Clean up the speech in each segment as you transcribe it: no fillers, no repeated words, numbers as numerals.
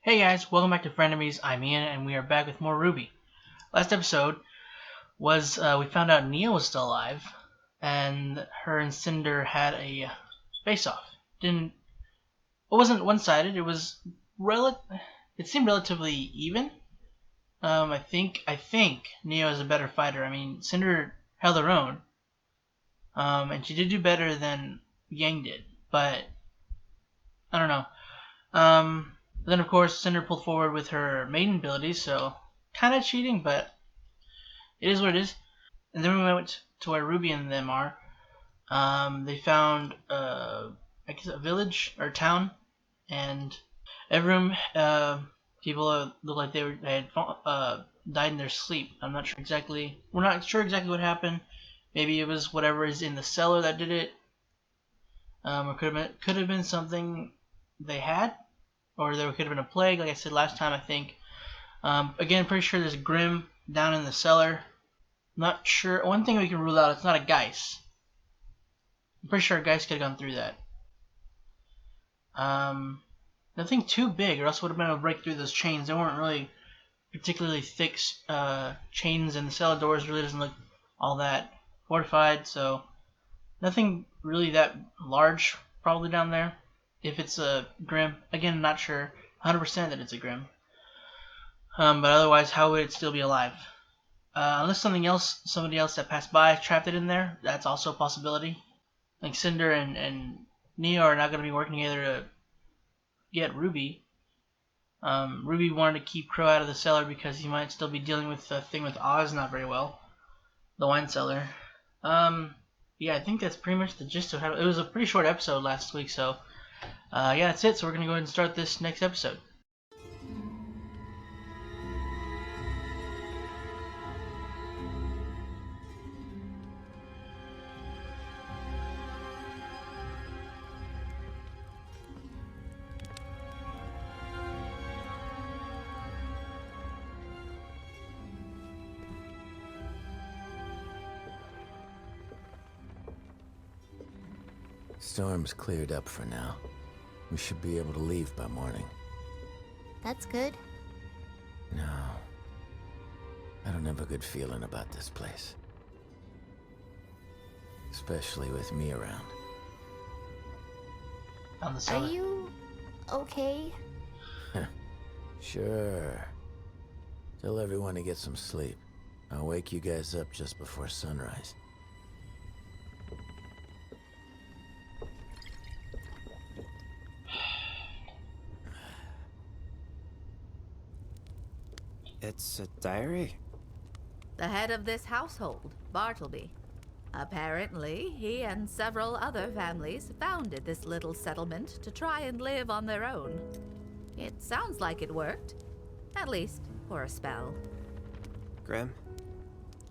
Hey guys, welcome back to Frenemies. I'm Ian, and we are back with more RWBY. Last episode was we found out Neo was still alive, and her and Cinder had a face-off. It wasn't one-sided. It seemed relatively even. I think Neo is a better fighter. I mean, Cinder held her own, and she did do better than Yang did, but I don't know. Then of course Cinder pulled forward with her maiden abilities, so kind of cheating, but it is what it is. And then we went to where Ruby and them are. They found I guess a village or town, and every room people looked like they had died in their sleep. I'm not sure exactly. We're not sure exactly what happened. Maybe it was whatever is in the cellar that did it, or could have been something they had. Or there could have been a plague, like I said last time, I think. Again, pretty sure there's a Grimm down in the cellar. Not sure. One thing we can rule out, it's not a Geist. I'm pretty sure a Geist could have gone through that. Nothing too big, or else would have been able to break through those chains. They weren't really particularly thick chains, and the cellar doors really doesn't look all that fortified, so nothing really that large probably down there. If it's a Grimm, again, not sure 100% that it's a Grimm. But otherwise, how would it still be alive? Unless somebody else that passed by trapped it in there, that's also a possibility. Like Cinder and Neo are not going to be working together to get Ruby. Ruby wanted to keep Crow out of the cellar because he might still be dealing with the thing with Oz not very well. The wine cellar. Yeah, I think that's pretty much the gist of how it was. A pretty short episode last week, so yeah, that's it. So we're going to go ahead and start this next episode. Storm's cleared up for now. We should be able to leave by morning. That's good. No. I don't have a good feeling about this place. Especially with me around. On the cellar. Are you okay? Sure. Tell everyone to get some sleep. I'll wake you guys up just before sunrise. It's a diary? The head of this household, Bartleby. Apparently, he and several other families founded this little settlement to try and live on their own. It sounds like it worked. At least, for a spell. Grimm?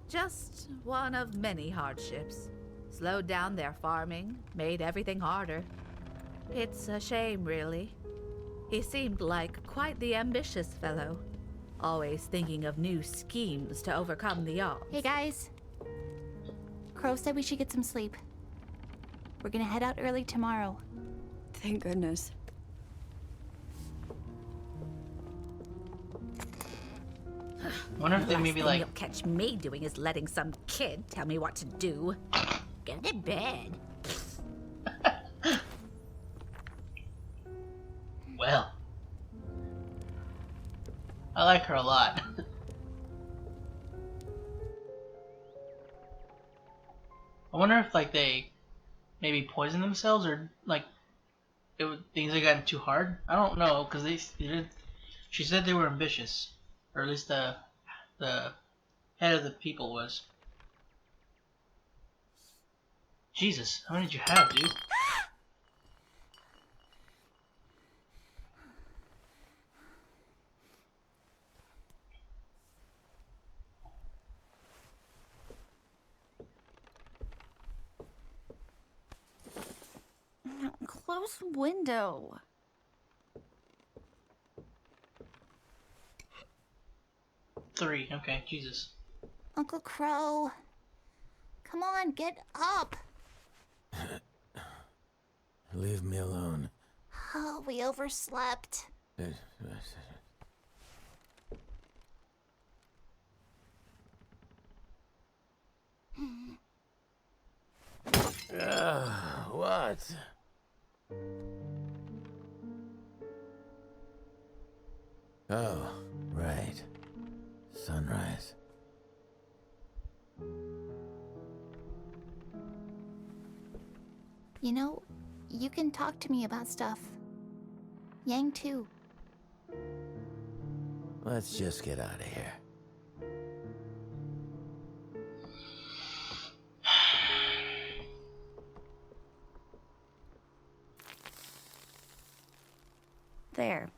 Just one of many hardships. Slowed down their farming, made everything harder. It's a shame, really. He seemed like quite the ambitious fellow. Always thinking of new schemes to overcome the odds. Hey guys. Crow said we should get some sleep. We're gonna head out early tomorrow. Thank goodness. Wonder if they Last maybe thing like you'll catch me doing is letting some kid tell me what to do. Go to bed. well. I like her a lot. I wonder if like they maybe poisoned themselves or like things had gotten too hard. I don't know because she said they were ambitious, or at least the head of the people was. Jesus, how many did you have, dude? Close window. Three. Okay, Jesus. Uncle Crow. Come on, get up. Leave me alone. Oh, we overslept. What? Oh, right. Sunrise. You know, you can talk to me about stuff. Yang too. Let's just get out of here. There.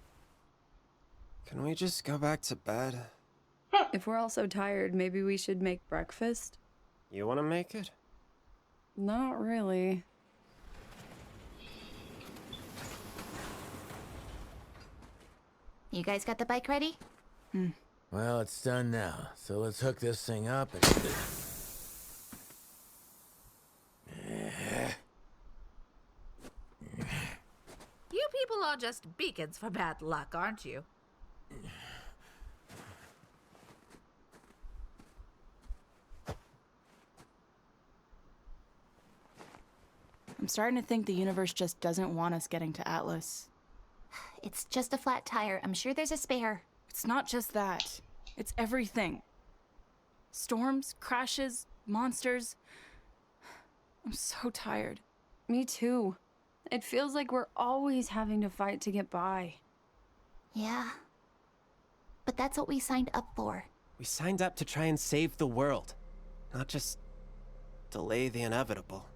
Can we just go back to bed? If we're all so tired, maybe we should make breakfast? You want to make it? Not really. You guys got the bike ready? Well, it's done now, so let's hook this thing up and... You people are just beacons for bad luck, aren't you? I'm starting to think the universe just doesn't want us getting to Atlas. It's just a flat tire. I'm sure there's a spare. It's not just that. It's everything. Storms, crashes, monsters. I'm so tired. Me too. It feels like we're always having to fight to get by. Yeah. But that's what we signed up for. We signed up to try and save the world, not just delay the inevitable.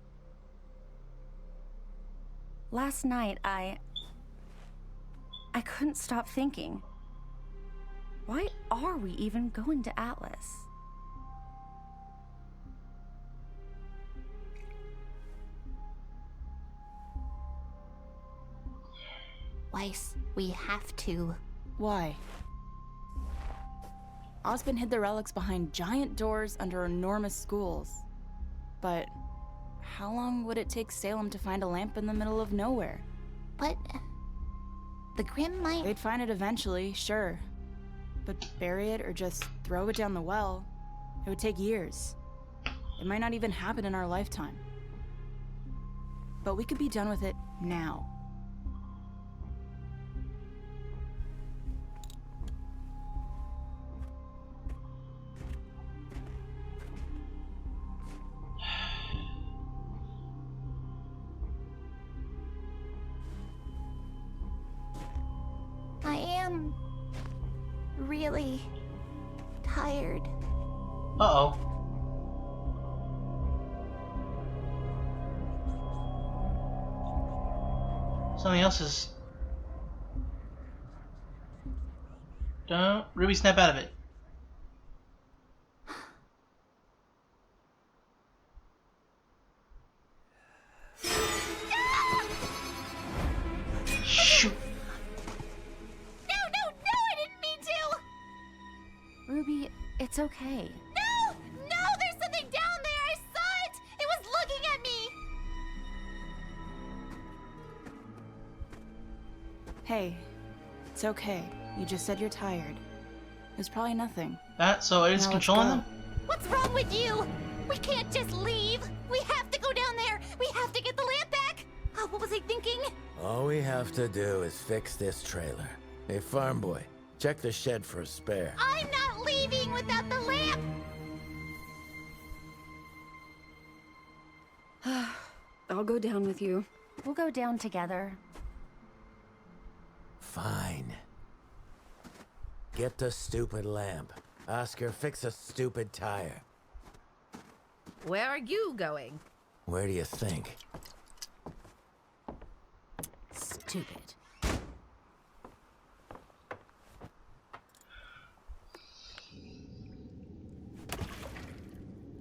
Last night, I couldn't stop thinking. Why are we even going to Atlas? Weiss, we have to. Why? Ozpin hid the relics behind giant doors under enormous schools. But how long would it take Salem to find a lamp in the middle of nowhere? But the Grimm might... They'd find it eventually, sure. But bury it or just throw it down the well, it would take years. It might not even happen in our lifetime. But we could be done with it now. I am really tired. Uh-oh. Something else is... Don't... Ruby, snap out of it. Shoot. No, I didn't mean to! Ruby, it's okay. No, there's something down there! I saw it! It was looking at me! Hey, it's okay. You just said you're tired. It was probably nothing. So it is Now let's controlling go. them? What's wrong with you? We can't just leave! We have to go down there! We have to get the lamp back! Oh, what was I thinking? All we have to do is fix this trailer. Hey, farm boy, check the shed for a spare. I'm not leaving without the lamp! I'll go down with you. We'll go down together. Fine. Get the stupid lamp. Oscar, fix a stupid tire. Where are you going? Where do you think? Stupid.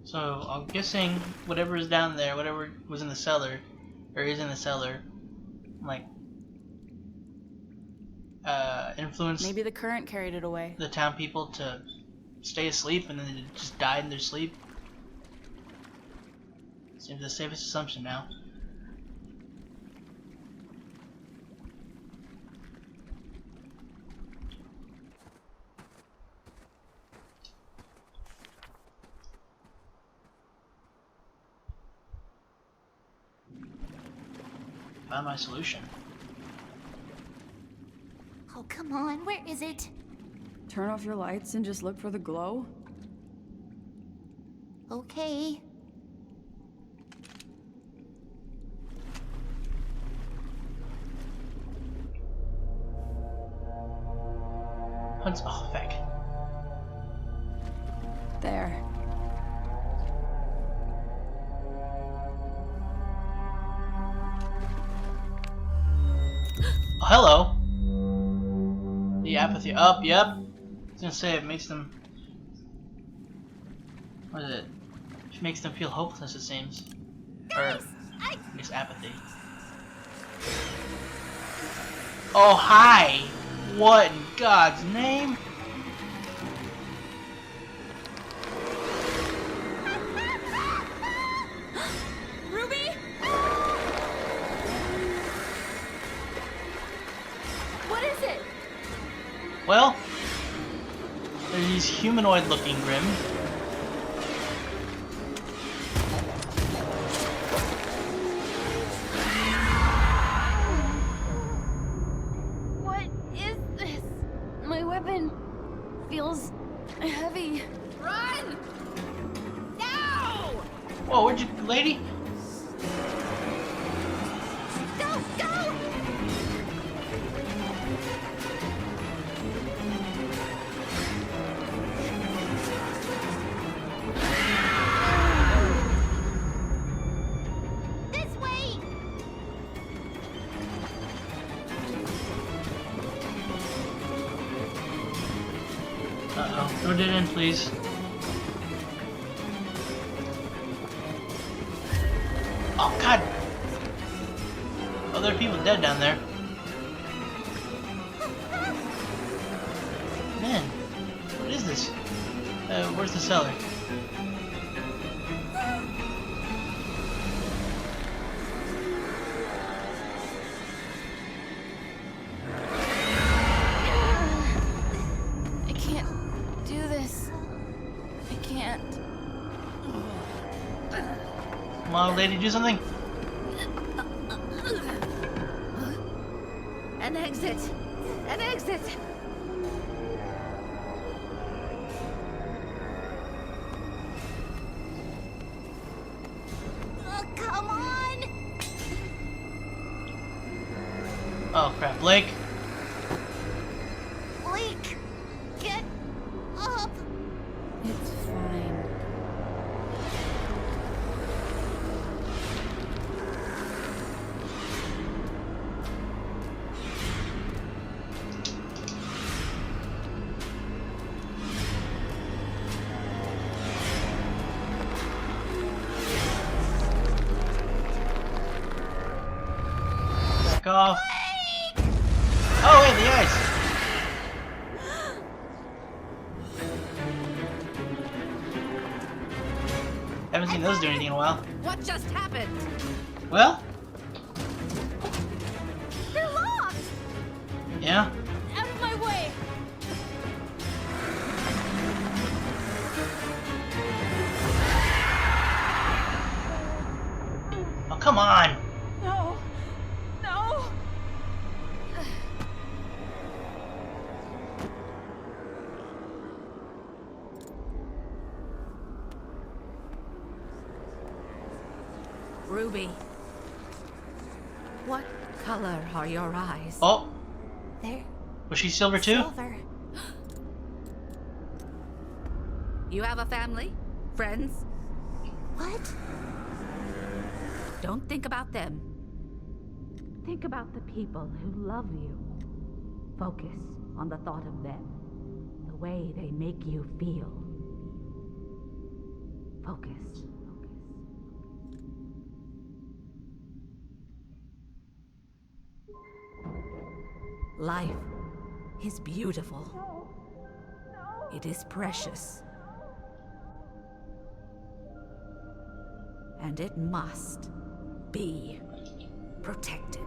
So I'm guessing whatever is down there, whatever was in the cellar, or is in the cellar, like, influenced Maybe the current carried it away. the town people to stay asleep and then they just died in their sleep. Seems the safest assumption now. Found my solution. Oh, come on. Where is it? Turn off your lights and just look for the glow? Okay. Oh, feck. There. Oh, hello. The apathy up, yep. I was gonna say it makes them. What is it? It makes them feel hopeless, it seems. Guys, Or makes apathy. Oh, hi! What in God's name? Ruby? What is it? Well, there's these humanoid-looking Grimm. What is this? My weapon feels heavy. Run! No! Whoa, where'd you, lady? Go, go! This way! Uh-oh. Throw it in, please. Oh, God! Oh, there are people dead down there. Man, what is this? Where's the cellar? I can't do this. I can't. Come on, lady, do something. An exit! An exit! Oh, come on! Oh, crap. Blake? Blake, get up! It's fine. Back off. Oh, wait, the ice! Haven't seen those do anything in a while. What just happened? Well, They're locked! yeah. Out of my way! Oh, come on! No! No! Ruby. What color are your eyes? Oh, They're was she silver too? silver. You have a family? Friends? What? Don't think about them. Think about the people who love you. Focus on the thought of them. The way they make you feel. Focus. Life is beautiful. It is precious. And it must be protected.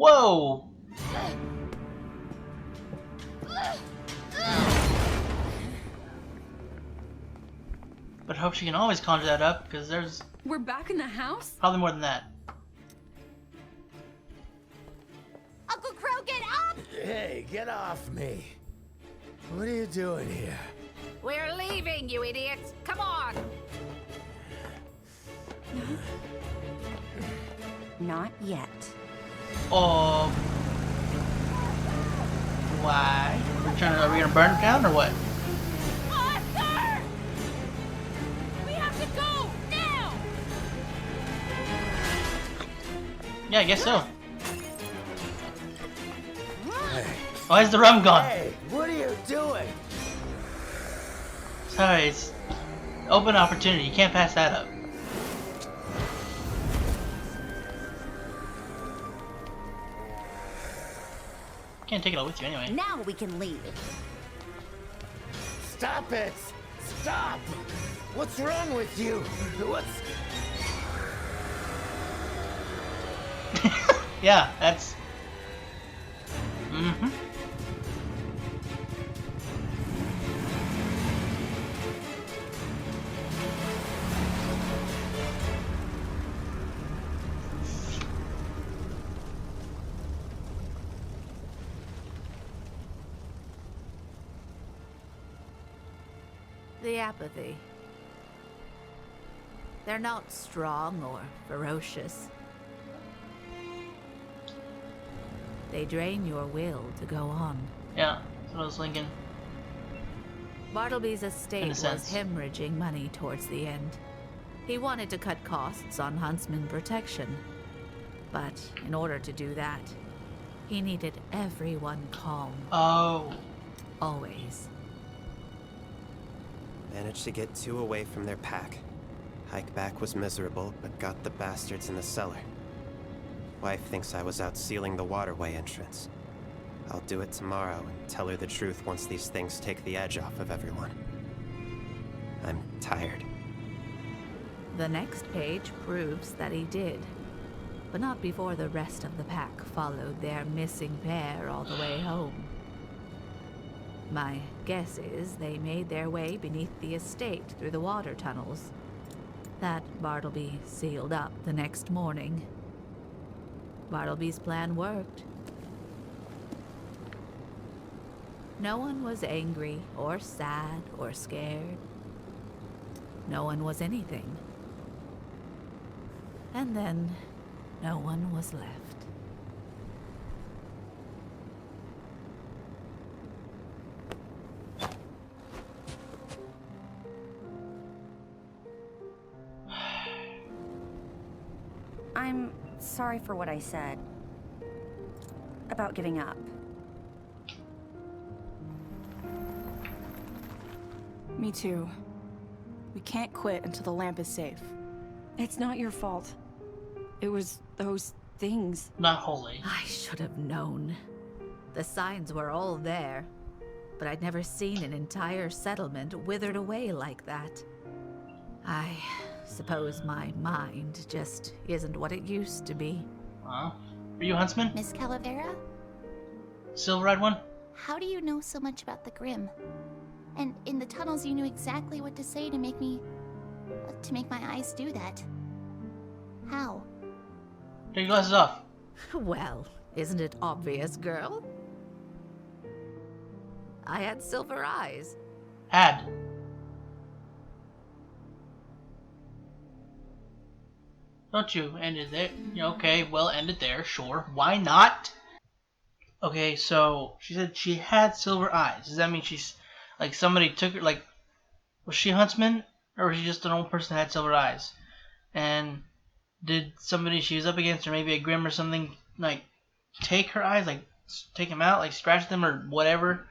Whoa! But I hope she can always conjure that up, because there's We're back in the house? probably more than that. Uncle Crow, get up! Hey, get off me. What are you doing here? We're leaving, you idiots! Come on! Not yet. Oh. Why? Are we gonna burn it down or what? Arthur! We have to go now! Yeah, I guess so. Hey, Why is the rum gone? hey, what are you doing? Sorry, it's open opportunity. You can't pass that up. Can't take it all with you anyway. Now we can leave. Stop it! Stop! What's wrong with you? What's... Yeah, that's. Mm-hmm. The Apathy. They're not strong or ferocious. They drain your will to go on. Yeah, that's what I was thinking. Bartleby's estate In a was sense. hemorrhaging money towards the end. He wanted to cut costs on huntsman protection. But in order to do that, he needed everyone calm, Oh. always. Managed to get 2 away from their pack. Hike back was miserable, but got the bastards in the cellar. Wife thinks I was out sealing the waterway entrance. I'll do it tomorrow and tell her the truth once these things take the edge off of everyone. I'm tired. The next page proves that he did, but not before the rest of the pack followed their missing pair all the way home. My guess is they made their way beneath the estate through the water tunnels that Bartleby sealed up the next morning. Bartleby's plan worked. No one was angry or sad or scared. No one was anything. And then no one was left. I'm sorry for what I said. About giving up. Me too. We can't quit until the lamp is safe. It's not your fault. It was those things. Not wholly. I should have known. The signs were all there, but I'd never seen an entire settlement withered away like that. I suppose my mind just isn't what it used to be. Are you a huntsman? Miss Calavera, Silver-eyed one? how do you know so much about the Grimm? And in the tunnels, you knew exactly what to say to make my eyes do that. How? Take your glasses off. Well, isn't it obvious, girl? I had silver eyes. Had. Don't you end it there? Okay, well, end it there, sure. Why not? Okay, so she said she had silver eyes. Does that mean she's like somebody took her? Like, was she a huntsman, or was she just an old person that had silver eyes? And did somebody she was up against, or maybe a Grimm or something, like take her eyes, like take them out, like scratch them or whatever?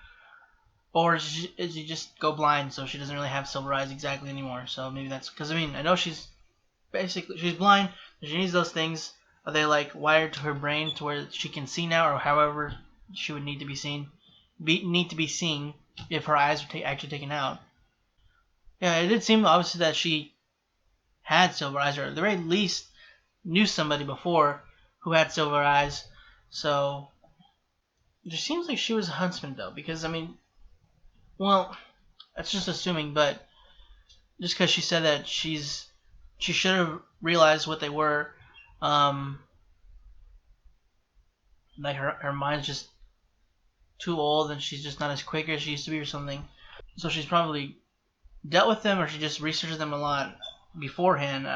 Or is she just go blind, so she doesn't really have silver eyes exactly anymore? So maybe that's because I know she's blind. She needs those things. Are they like wired to her brain to where she can see now, or however she would need to be seen? Need to be seen if her eyes were actually taken out. Yeah, it did seem obviously that she had silver eyes, or at the very least knew somebody before who had silver eyes. So it just seems like she was a huntsman though, because I mean, well, that's just assuming, but just because she said that she should have realized what they were, like her mind's just too old and she's just not as quick as she used to be or something. So she's probably dealt with them, or she just researched them a lot beforehand.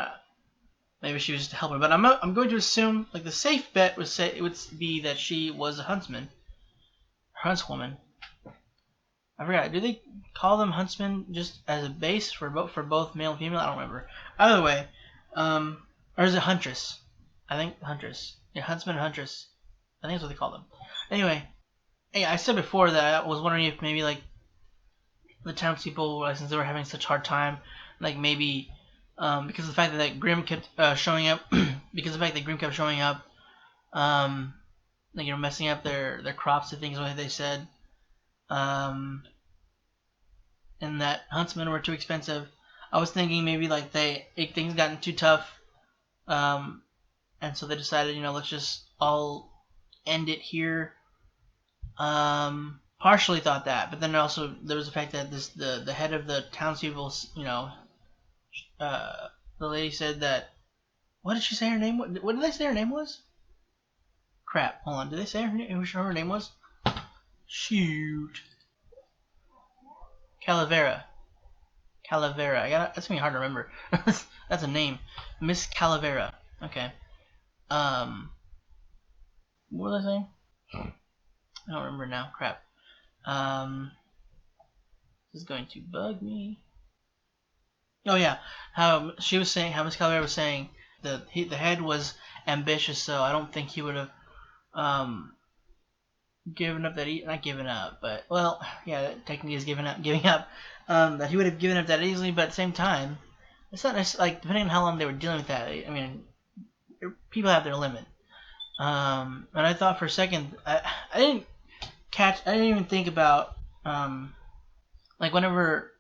Maybe she was just a helper, but I'm going to assume like the safe bet would be that she was a huntsman, or huntswoman. I forgot. Do they call them huntsmen just as a base for both male and female? I don't remember. Either way, or is it huntress? I think huntress. Yeah, huntsman and huntress. I think that's what they call them. Anyway, hey, I said before that I was wondering if maybe like the townspeople, since they were having such a hard time, like maybe because of the fact that Grimm kept showing up, like messing up their crops and things like they said, and that huntsmen were too expensive. I was thinking maybe like things gotten too tough, and so they decided, let's just all end it here. Partially thought that, but then also there was the fact that the head of the townspeople, the lady said that. What did she say her name was? What did they say her name was? Crap. Hold on. Did they say her name was? Shoot. Calavera. Calavera. That's gonna be hard to remember. That's a name. Miss Calavera. Okay. What was I saying? I don't remember now. Crap. This is going to bug me. Oh yeah. How Miss Calavera was saying the head was ambitious, so I don't think he would have given up not given up, but well, yeah, that technically is giving up. That he would have given up that easily, but at the same time, it's not necessarily like depending on how long they were dealing with that. I mean, people have their limit. And I thought for a second, I didn't even think about like whenever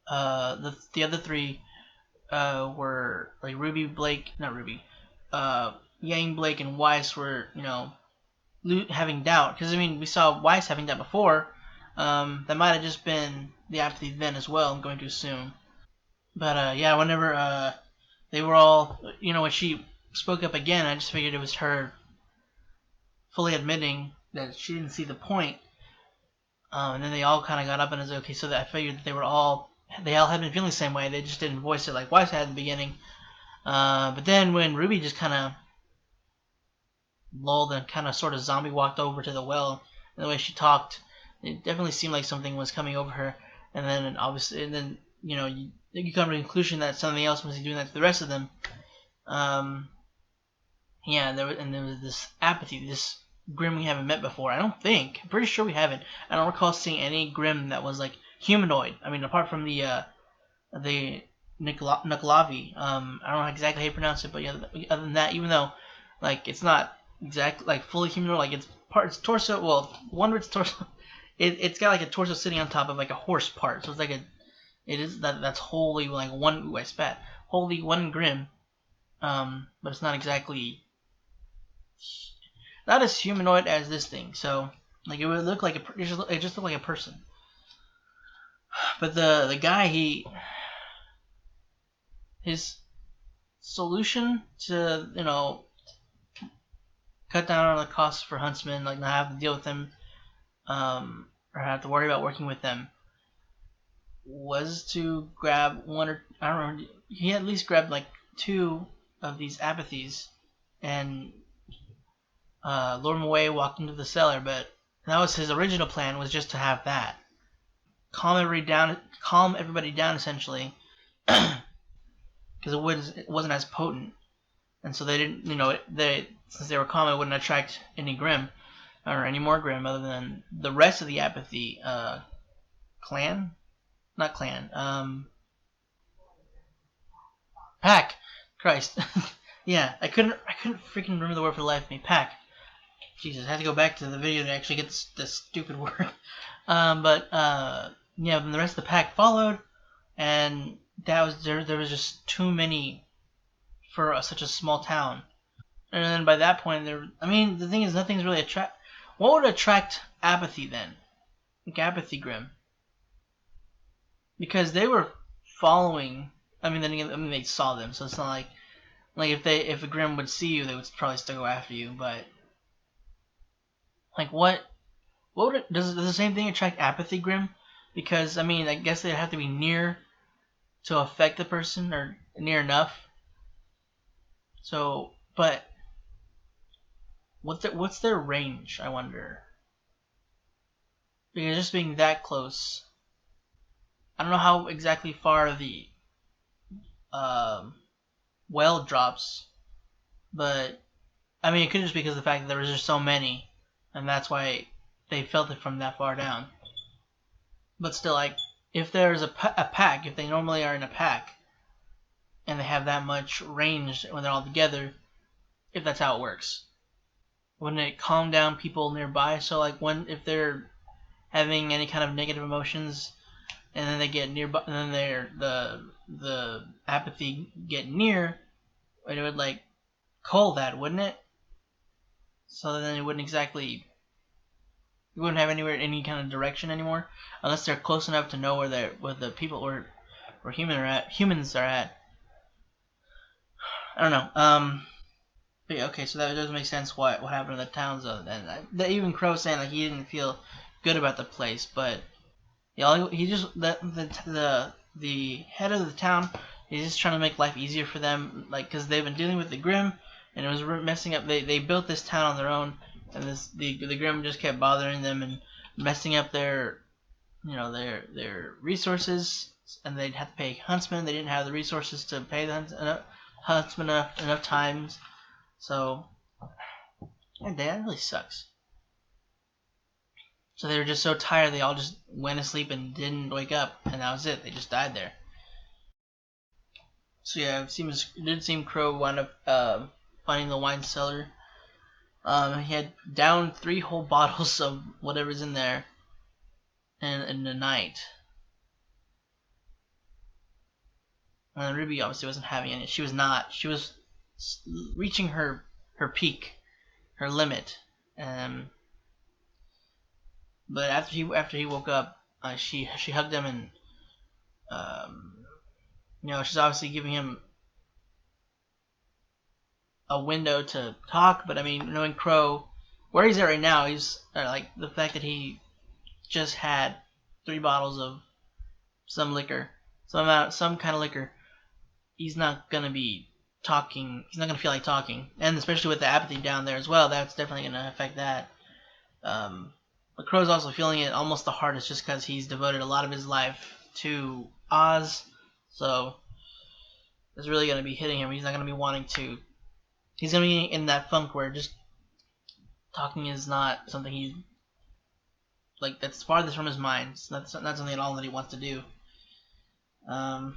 the other three were like Yang, Blake, and Weiss were having doubt, because I mean we saw Weiss having doubt before. That might have just been the Apathy then as well, I'm going to assume. But yeah, whenever they were all, when she spoke up again, I just figured it was her fully admitting that she didn't see the point. And then they all kind of got up and was okay. So that I figured that they all had been feeling the same way. They just didn't voice it like Weiss had in the beginning. But then when Ruby just kind of lulled and kind of sort of zombie walked over to the well, and the way she talked, it definitely seemed like something was coming over her. And then obviously, you come to the conclusion that something else must be doing that to the rest of them. Yeah, there was this Apathy, this Grimm we haven't met before. I'm pretty sure we haven't. I don't recall seeing any Grimm that was like humanoid. I mean, apart from the Nuklavi. I don't know exactly how you pronounce it, but yeah, other than that, even though like it's not exactly like fully humanoid, like it's torso. Well, one of its torso, it's got like a torso sitting on top of like a horse part. So it's like that's wholly like one. Ooh, I spat. Wholly one Grimm. But it's not exactly not as humanoid as this thing. So like it would look like it just looked like a person. But the guy, his solution to cut down on the costs for huntsmen, like not have to deal with them, or have to worry about working with them, was to grab one or I don't remember. He at least grabbed like 2 of these Apathies and lured them away, walked into the cellar. But that was his original plan, was just to have that calm everybody down essentially, because it wasn't as potent, and so they didn't, since they were calm, it wouldn't attract any Grimm or any more Grimm other than the rest of the Apathy clan, not clan, pack. Christ, yeah, I couldn't freaking remember the word for the life of me. Pack. Jesus, I had to go back to the video to actually get this stupid word. But yeah, then the rest of the pack followed, and that was there was just too many for such a small town. And then by that point, I mean, the thing is, nothing's really What would attract Apathy then? Like Apathy Grimm, because they were following. I mean, then again, I mean, they saw them, so it's not like if a Grimm would see you, they would probably still go after you. But like, what would does the same thing attract Apathy Grimm? Because I mean, I guess they'd have to be near to affect the person, or near enough. So, but what's their range? I wonder. Because just being that close, I don't know how exactly far the well drops, but I mean, it could just be because of the fact that there was just so many, and that's why they felt it from that far down. But still, like, if there's a pack, if they normally are in a pack, and they have that much range when they're all together, if that's how it works, wouldn't it calm down people nearby? So like, if they're having any kind of negative emotions, and then they get nearby, and then the Apathy get near, it would like cull that, wouldn't it? So then it wouldn't exactly, you wouldn't have any kind of direction anymore, unless they're close enough to know where the people where humans are at. I don't know. But yeah, okay, so that does make sense. What happened to the towns, and even Crow saying like he didn't feel good about the place, but yeah, he just the head of the town. He's just trying to make life easier for them, like because they've been dealing with the Grimm, and it was messing up. They built this town on their own, and the Grimm just kept bothering them and messing up their resources, and they'd have to pay huntsmen. They didn't have the resources to pay the huntsmen enough times, so yeah, that really sucks. So they were just so tired, they all just went to sleep and didn't wake up, and that was it. They just died there. So yeah, it did seem Crow wound up finding the wine cellar. He had downed 3 whole bottles of whatever's in there in the night. And Ruby obviously wasn't having any. She was not. She was reaching her peak, her limit. But after he woke up, she hugged him, and she's obviously giving him a window to talk. But I mean, knowing Crow, where he's at right now, he's like the fact that he just had 3 bottles of some liquor, some kind of liquor. He's not gonna be talking. He's not gonna feel like talking, and especially with the Apathy down there as well, that's definitely gonna affect that. But Crow's also feeling it almost the hardest, just because he's devoted a lot of his life to Oz, so it's really gonna be hitting him. He's not gonna be wanting to. He's gonna be in that funk where just talking is not something he's like. That's farthest from his mind. It's not something at all that he wants to do. I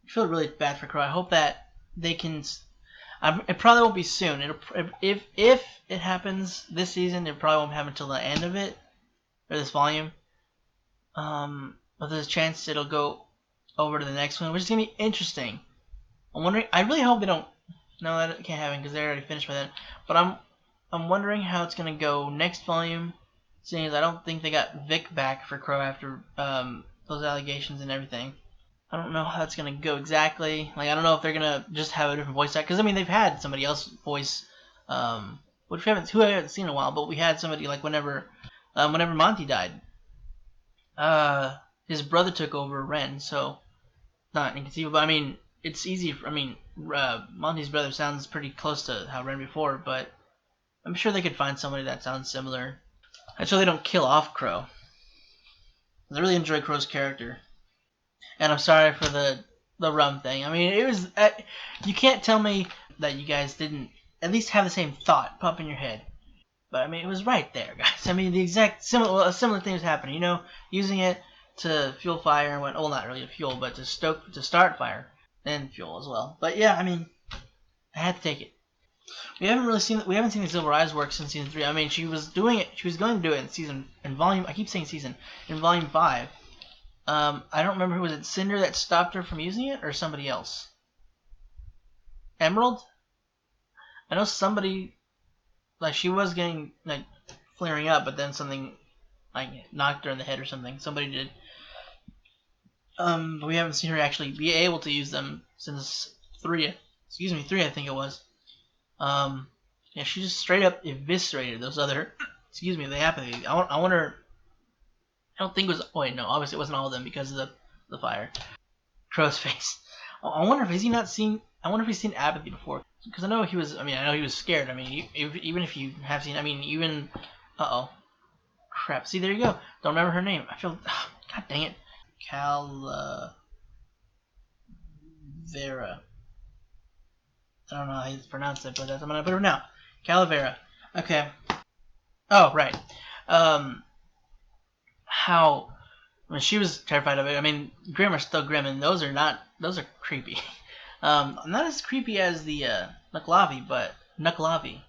feel really bad for Crow. I hope that they can. It probably won't be soon. If it happens this season, it probably won't happen until the end of it, or this volume. But there's a chance it'll go over to the next one, which is gonna be interesting. I'm wondering. I really hope they don't. No, that can't happen because they're already finished by then. But I'm wondering how it's gonna go next volume, seeing as I don't think they got Vic back for Crow after those allegations and everything. I don't know how it's gonna go exactly. Like, I don't know if they're gonna just have a different voice actor, because I mean they've had somebody else voice, who I haven't seen in a while, but we had somebody like whenever Monty died, his brother took over Ren, so not inconceivable. But I mean, it's easy. Monty's brother sounds pretty close to how Ren before, but I'm sure they could find somebody that sounds similar. And so they don't kill off Crow. I really enjoy Crow's character. And I'm sorry for the rum thing. I mean, it was. You can't tell me that you guys didn't at least have the same thought pop in your head. But I mean, it was right there, guys. I mean, a similar thing was happening. Using it to fuel fire and well, not really to fuel, but to start fire and fuel as well. But yeah, I mean, I had to take it. We haven't seen the Silver Eyes work since season 3. I mean, she was doing it. She was going to do it in volume. I keep saying season in volume 5. I don't remember who was it. Cinder that stopped her from using it, or somebody else. Emerald. I know somebody, like, she was getting, like, flaring up, but then something, like, knocked her in the head or something. Somebody did. But we haven't seen her actually be able to use them since 3, I think it was. Yeah, she just straight up eviscerated those other, the Apathy. I wonder, I don't think it was, oh wait, no, obviously it wasn't all of them because of the fire. Crow's face. I wonder if he's seen Apathy before. Because I know he was, I know he was scared. I mean, even if you have seen, even, crap. See, there you go. Don't remember her name. I feel, god dang it. Calavera. I don't know how you pronounce it, but I'm gonna put her now. Calavera. Okay. Oh, right. How when she was terrified of it. Grimm are still Grimm, and those are creepy. Not as creepy as the Nucklavi, but Nucklavi.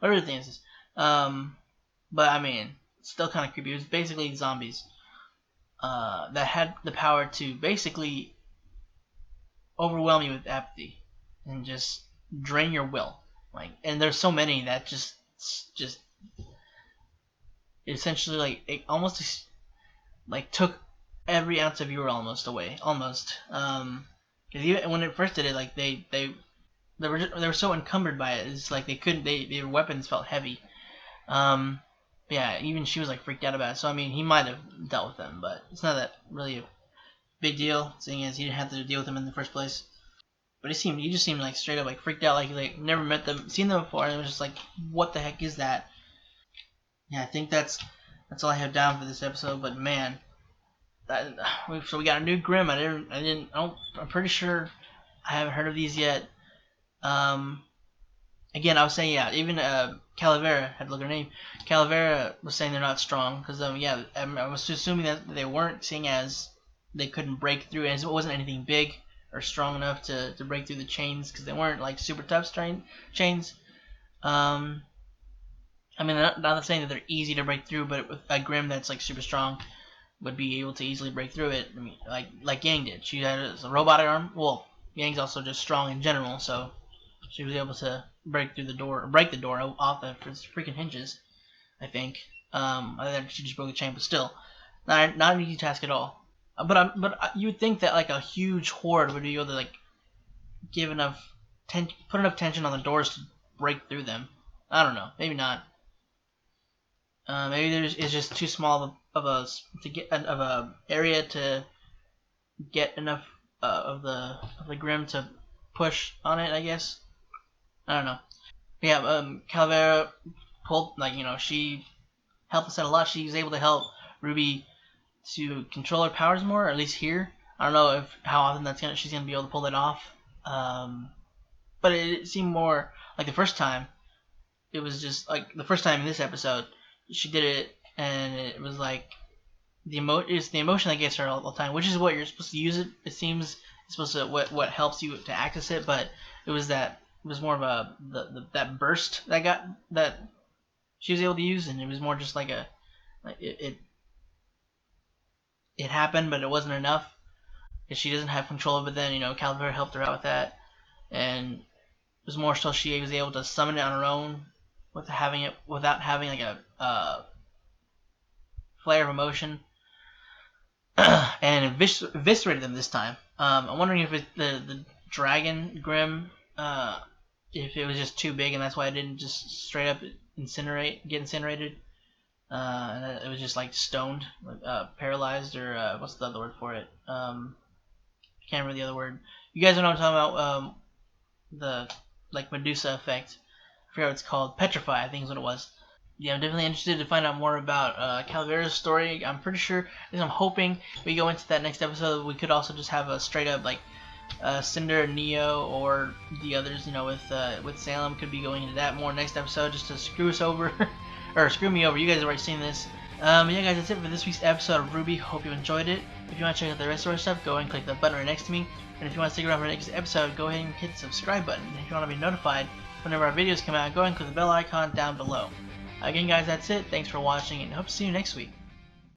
Whatever the thing is. But it's still kind of creepy. It was basically zombies that had the power to basically overwhelm you with apathy and just drain your will. And there's so many that just essentially it almost took every ounce of you almost away. Almost. Because even when it first did it, they were so encumbered by it. It's like they couldn't. Their weapons felt heavy. Yeah, even she was freaked out about it. So he might have dealt with them, but it's not that really a big deal, seeing as he didn't have to deal with them in the first place. But he just seemed straight up freaked out, never met them, seen them before, and it was just what the heck is that? Yeah, I think that's all I have down for this episode. But man, so we got a new Grimm. I'm pretty sure I haven't heard of these yet. Again, I was saying, yeah, even Calavera had to look at her name. Calavera was saying they're not strong because yeah, I was assuming that they weren't, seeing as they couldn't break through, and it wasn't anything big or strong enough to break through the chains, because they weren't super tough chains. I'm not saying that they're easy to break through, but with a Grimm that's super strong would be able to easily break through it. Like Yang did. She had a robotic arm. Well, Yang's also just strong in general, so she was able to break the door off the freaking hinges, I think. Other than she just broke the chain, but still, not an easy task at all. But you would think that a huge horde would be able to give put enough tension on the doors to break through them. I don't know, maybe not. Maybe it's just too small of a area to get enough of the Grimm to push on it, I guess. I don't know. Yeah, Calavera pulled, she helped us out a lot. She was able to help RWBY to control her powers more, or at least here. I don't know how often she's gonna be able to pull that off. But it seemed more like the first time. It was just the first time in this episode she did it, and it was it's the emotion that gets her all the time, which is what you're supposed to use it. It seems it's supposed to what helps you to access it, but it was more of that burst that she was able to use, and it was more just it happened, but it wasn't enough because she doesn't have control of it. Then Calavera helped her out with that, and it was more so she was able to summon it on her own without having a flare of emotion, and eviscerated them this time. I'm wondering if the dragon Grimm, if it was just too big and that's why it didn't just straight up get incinerated. And it was just stoned, paralyzed, or what's the other word for it? I can't remember the other word. You guys know what I'm talking about? The Medusa effect. I forgot what it's called. Petrify, I think is what it was. Yeah, I'm definitely interested to find out more about Calavera's story. I'm pretty sure, at least I'm hoping, we go into that next episode. We could also just have a straight up Cinder, Neo, or the others. With Salem, could be going into that more next episode just to screw us over. Or screw me over. You guys have already seen this. Yeah, guys, that's it for this week's episode of RWBY. Hope you enjoyed it. If you want to check out the rest of our stuff, go ahead and click the button right next to me. And if you want to stick around for the next episode, go ahead and hit the subscribe button. And if you want to be notified whenever our videos come out, go ahead and click the bell icon down below. Again, guys, that's it. Thanks for watching, and hope to see you next week.